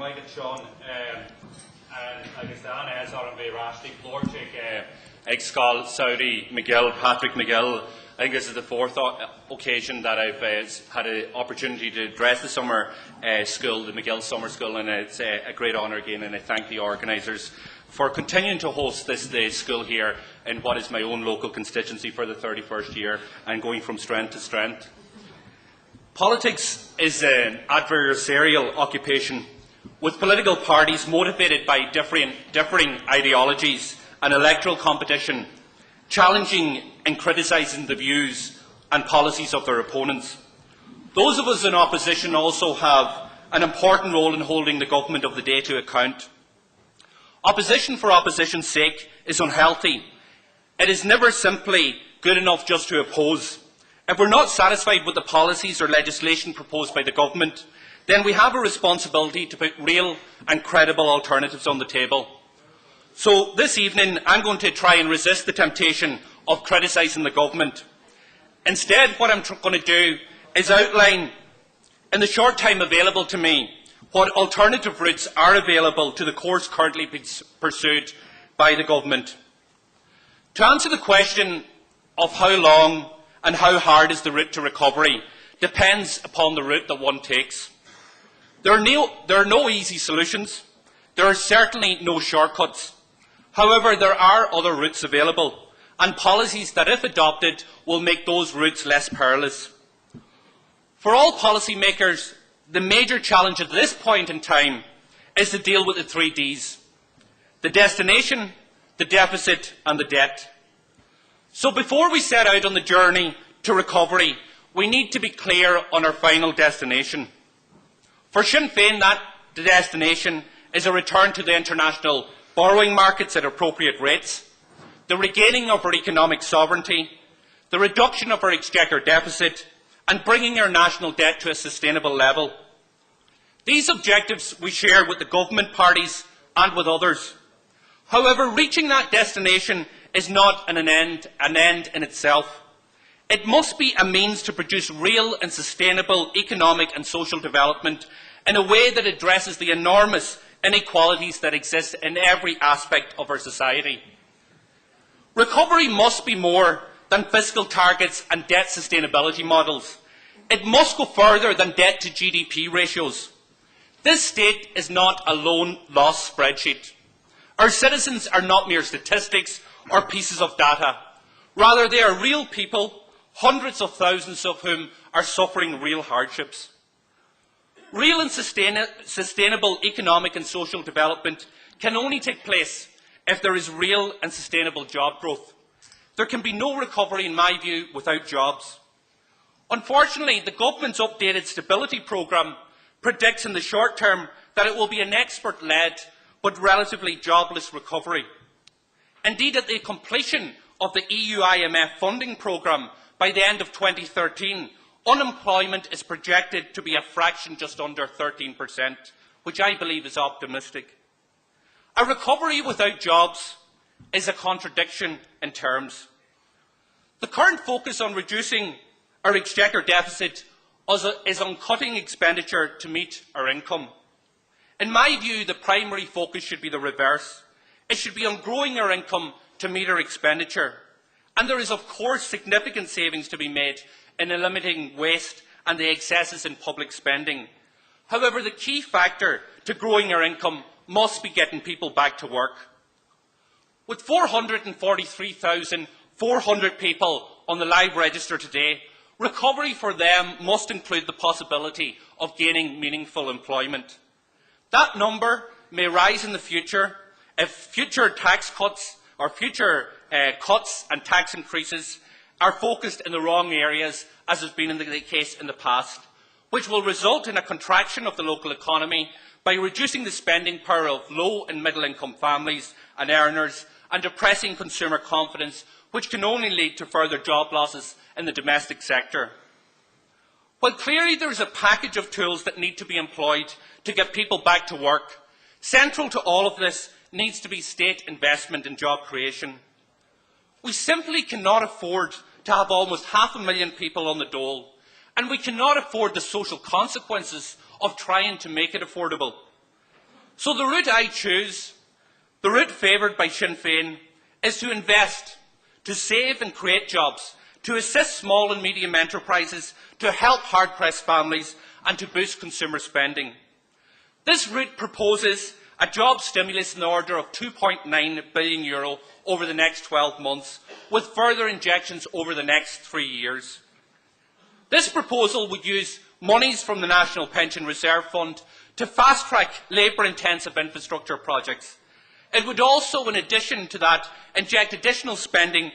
Michael Sean, and agus Anna as on be Rashdi Florchik, ex-Gal Saudi MacGill, Patrick MacGill. I think this is the fourth occasion that I've had an opportunity to address the summer school, the MacGill Summer School, and it's a great honour again, and I thank the organisers for continuing to host this school here in what is my own local constituency for the 31st year and going from strength to strength. Politics is an adversarial occupation with political parties motivated by differing ideologies and electoral competition, challenging and criticising the views and policies of their opponents. Those of us in opposition also have an important role in holding the government of the day to account. Opposition for opposition's sake is unhealthy. It is never simply good enough just to oppose. If we're not satisfied with the policies or legislation proposed by the government, then we have a responsibility to put real and credible alternatives on the table. So this evening, I'm going to try and resist the temptation of criticising the government. Instead, what I'm going to do is outline, in the short time available to me, what alternative routes are available to the course currently being pursued by the government. To answer the question of how long and how hard is the route to recovery depends upon the route that one takes. There are no easy solutions. There are certainly no shortcuts. However, there are other routes available, and policies that, if adopted, will make those routes less perilous. For all policymakers, the major challenge at this point in time is to deal with the 3 Ds: the destination, the deficit and the debt. So before we set out on the journey to recovery, we need to be clear on our final destination. For Sinn Féin, the destination is a return to the international borrowing markets at appropriate rates, the regaining of our economic sovereignty, the reduction of our exchequer deficit, and bringing our national debt to a sustainable level. These objectives we share with the government parties and with others. However, reaching that destination is not an end in itself. It must be a means to produce real and sustainable economic and social development in a way that addresses the enormous inequalities that exist in every aspect of our society. Recovery must be more than fiscal targets and debt sustainability models. It must go further than debt to GDP ratios. This state is not a loan loss spreadsheet. Our citizens are not mere statistics or pieces of data. Rather, they are real people, hundreds of thousands of whom are suffering real hardships. Real and sustainable economic and social development can only take place if there is real and sustainable job growth. There can be no recovery, in my view, without jobs. Unfortunately, the government's updated stability programme predicts in the short term that it will be an expert-led but relatively jobless recovery. Indeed, at the completion of the EU-IMF funding programme by the end of 2013, unemployment is projected to be a fraction just under 13%, which I believe is optimistic. A recovery without jobs is a contradiction in terms. The current focus on reducing our exchequer deficit is on cutting expenditure to meet our income. In my view, the primary focus should be the reverse. It should be on growing our income to meet our expenditure. And there is, of course, significant savings to be made in eliminating waste and the excesses in public spending. However, the key factor to growing our income must be getting people back to work. With 443,400 people on the live register today, recovery for them must include the possibility of gaining meaningful employment. That number may rise in the future if future tax cuts or future cuts and tax increases are focused in the wrong areas, as has been the case in the past, which will result in a contraction of the local economy by reducing the spending power of low and middle income families and earners and depressing consumer confidence, which can only lead to further job losses in the domestic sector. While clearly there is a package of tools that need to be employed to get people back to work, central to all of this needs to be state investment in job creation. We simply cannot afford to have almost 500,000 people on the dole, and we cannot afford the social consequences of trying to make it affordable. So the route I choose, the route favoured by Sinn Féin, is to invest, to save and create jobs, to assist small and medium enterprises, to help hard-pressed families and to boost consumer spending. This route proposes a job stimulus in the order of €2.9 billion over the next 12 months, with further injections over the next 3 years. This proposal would use monies from the National Pension Reserve Fund to fast-track labour-intensive infrastructure projects. It would also, in addition to that, inject additional spending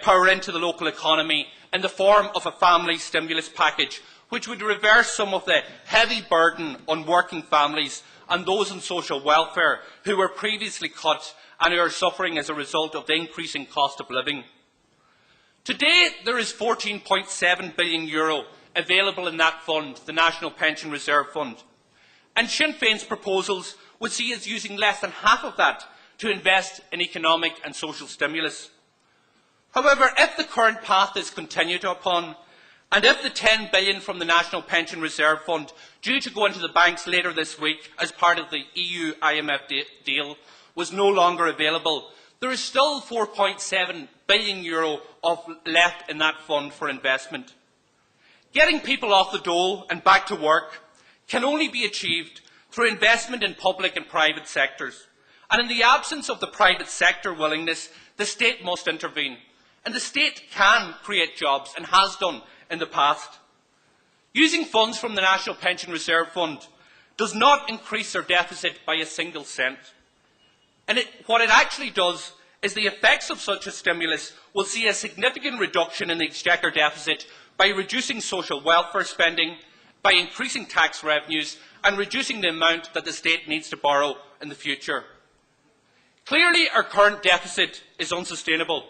power into the local economy in the form of a family stimulus package, which would reverse some of the heavy burden on working families and those on social welfare who were previously cut and who are suffering as a result of the increasing cost of living. Today, there is €14.7 billion available in that fund, the National Pension Reserve Fund, and Sinn Féin's proposals would see us using less than half of that to invest in economic and social stimulus. However, if the current path is continued upon, and if the €10 billion from the National Pension Reserve Fund, due to go into the banks later this week as part of the EU-IMF deal, was no longer available, there is still €4.7 billion left in that fund for investment. Getting people off the dole and back to work can only be achieved through investment in public and private sectors. And in the absence of the private sector willingness, the state must intervene. And the state can create jobs and has done in the past. Using funds from the National Pension Reserve Fund does not increase their deficit by a single cent. And what it actually does is the effects of such a stimulus will see a significant reduction in the exchequer deficit by reducing social welfare spending, by increasing tax revenues and reducing the amount that the state needs to borrow in the future. Clearly, our current deficit is unsustainable,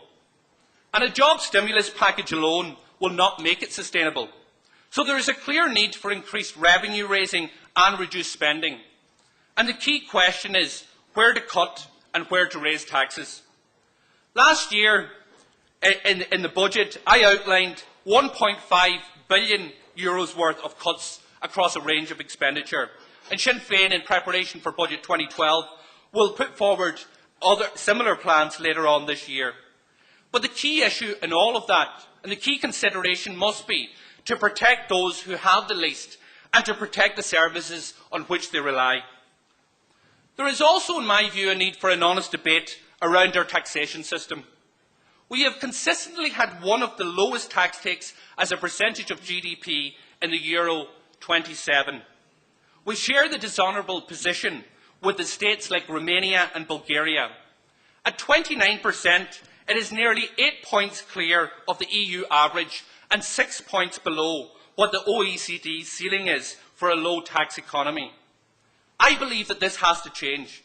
and a job stimulus package alone will not make it sustainable. So there is a clear need for increased revenue raising and reduced spending. And the key question is where to cut and where to raise taxes. Last year, in the budget, I outlined €1.5 billion worth of cuts across a range of expenditure. And Sinn Féin, in preparation for Budget 2012, will put forward other similar plans later on this year. But the key issue in all of that, and the key consideration must be to protect those who have the least and to protect the services on which they rely. There is also, in my view, a need for an honest debate around our taxation system. We have consistently had one of the lowest tax takes as a percentage of GDP in the Euro 27. We share the dishonourable position with the states like Romania and Bulgaria. At 29%, it is nearly 8 points clear of the EU average and 6 points below what the OECD ceiling is for a low-tax economy. I believe that this has to change.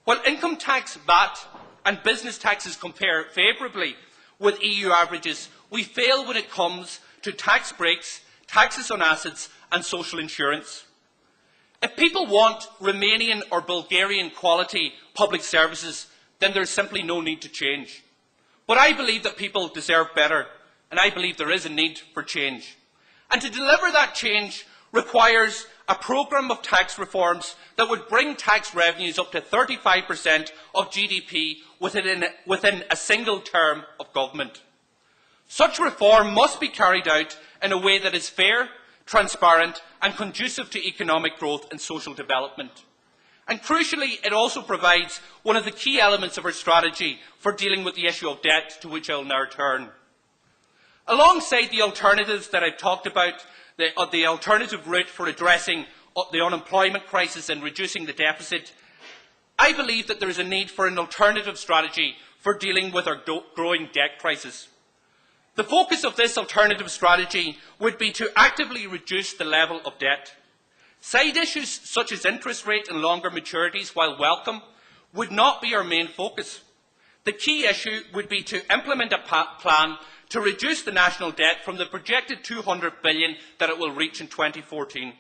While income tax, VAT and business taxes compare favourably with EU averages, we fail when it comes to tax breaks, taxes on assets and social insurance. If people want Romanian or Bulgarian quality public services, then there is simply no need to change. But I believe that people deserve better, and I believe there is a need for change. And to deliver that change requires a programme of tax reforms that would bring tax revenues up to 35% of GDP within a single term of government. Such reform must be carried out in a way that is fair, transparent and conducive to economic growth and social development. And crucially, it also provides one of the key elements of our strategy for dealing with the issue of debt, to which I will now turn. Alongside the alternatives that I have talked about, the alternative route for addressing the unemployment crisis and reducing the deficit, I believe that there is a need for an alternative strategy for dealing with our growing debt crisis. The focus of this alternative strategy would be to actively reduce the level of debt. Side issues such as interest rate and longer maturities, while welcome, would not be our main focus. The key issue would be to implement a plan to reduce the national debt from the projected €200 billion that it will reach in 2014.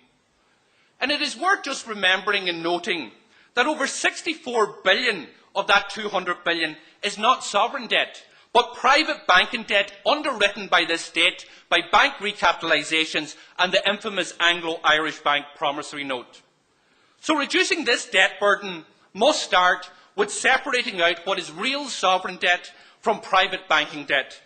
And it is worth just remembering and noting that over €64 billion of that €200 billion is not sovereign debt, but private banking debt underwritten by this state by bank recapitalisations and the infamous Anglo-Irish Bank promissory note. So reducing this debt burden must start with separating out what is real sovereign debt from private banking debt.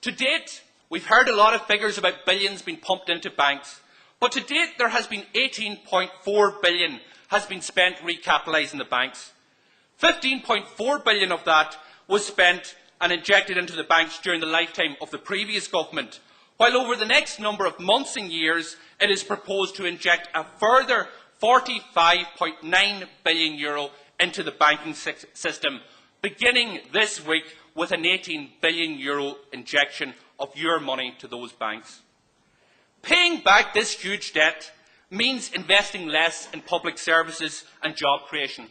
To date, we've heard a lot of figures about billions being pumped into banks, but to date there has been 18.4 billion has been spent recapitalising the banks. 15.4 billion of that was spent and injected into the banks during the lifetime of the previous government, while over the next number of months and years it is proposed to inject a further €45.9 billion into the banking system, beginning this week with an €18 billion injection of your money to those banks. Paying back this huge debt means investing less in public services and job creation.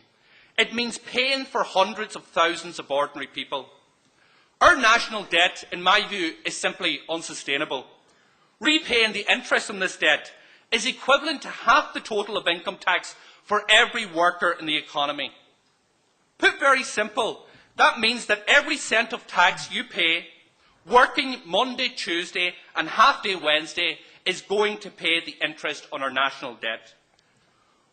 It means paying for hundreds of thousands of ordinary people. Our national debt, in my view, is simply unsustainable. Repaying the interest on this debt is equivalent to half the total of income tax for every worker in the economy. Put very simple, that means that every cent of tax you pay, working Monday, Tuesday and half-day Wednesday, is going to pay the interest on our national debt.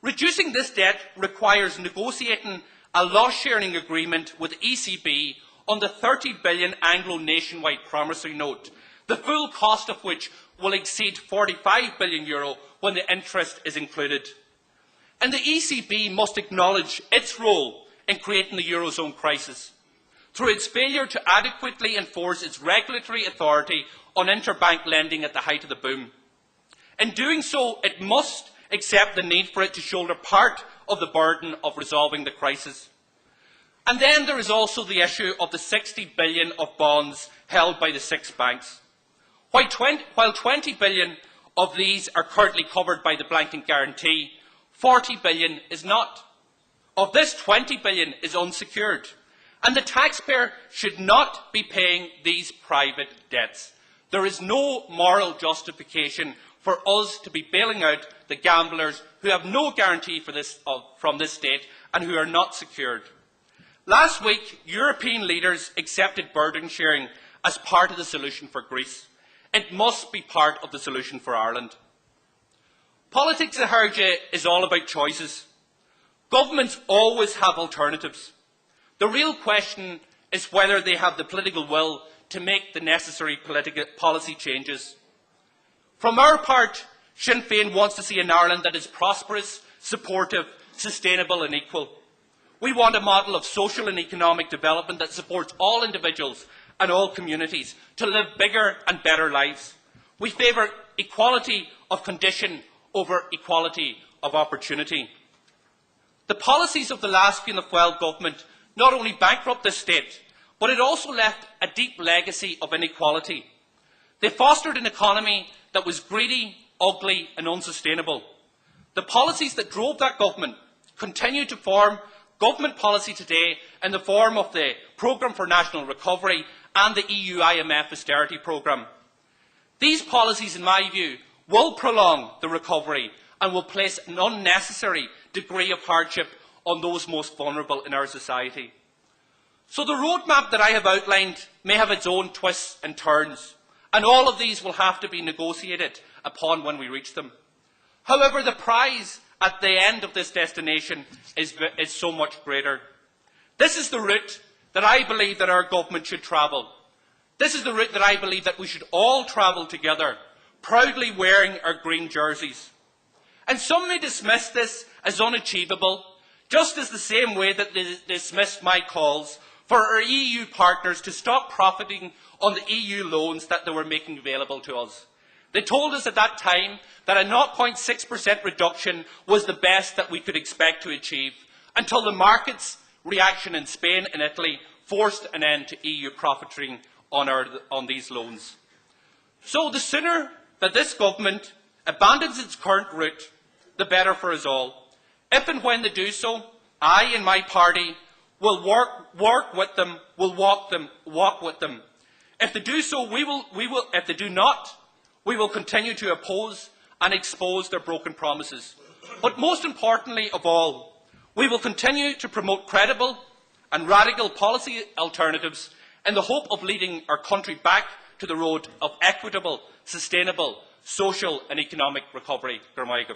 Reducing this debt requires negotiating a loss-sharing agreement with the ECB on the €30 billion Anglo-nationwide promissory note, the full cost of which will exceed €45 billion when the interest is included. And the ECB must acknowledge its role in creating the Eurozone crisis through its failure to adequately enforce its regulatory authority on interbank lending at the height of the boom. In doing so, it must accept the need for it to shoulder part of the burden of resolving the crisis. And then there is also the issue of the €60 billion of bonds held by the 6 banks. While 20 billion of these are currently covered by the blanket guarantee, 40 billion is not. Of this, 20 billion is unsecured, and the taxpayer should not be paying these private debts. There is no moral justification for us to be bailing out the gamblers who have no guarantee from this state and who are not secured. Last week, European leaders accepted burden sharing as part of the solution for Greece. It must be part of the solution for Ireland. Politics, I heard you, is all about choices. Governments always have alternatives. The real question is whether they have the political will to make the necessary policy changes. From our part, Sinn Féin wants to see an Ireland that is prosperous, supportive, sustainable and equal. We want a model of social and economic development that supports all individuals and all communities to live bigger and better lives. We favour equality of condition over equality of opportunity. The policies of the last Fianna Fáil government not only bankrupt the state, but it also left a deep legacy of inequality. They fostered an economy that was greedy, ugly and unsustainable. The policies that drove that government continue to form government policy today in the form of the Programme for National Recovery and the EU IMF austerity programme. These policies, in my view, will prolong the recovery and will place an unnecessary degree of hardship on those most vulnerable in our society. So the roadmap that I have outlined may have its own twists and turns, and all of these will have to be negotiated upon when we reach them. However, the prize at the end of this destination is so much greater. This is the route that I believe that our government should travel. This is the route that I believe that we should all travel together, proudly wearing our green jerseys. And some may dismiss this as unachievable, just as the same way that they dismissed my calls for our EU partners to stop profiting on the EU loans that they were making available to us. They told us at that time that a 0.6% reduction was the best that we could expect to achieve, until the market's reaction in Spain and Italy forced an end to EU profiteering on these loans. So the sooner that this government abandons its current route, the better for us all. If and when they do so, I and my party will work with them, will walk with them. If they do so, if they do not, we will continue to oppose and expose their broken promises. But most importantly of all, we will continue to promote credible and radical policy alternatives in the hope of leading our country back to the road of equitable, sustainable, social and economic recovery. Gurmaigh.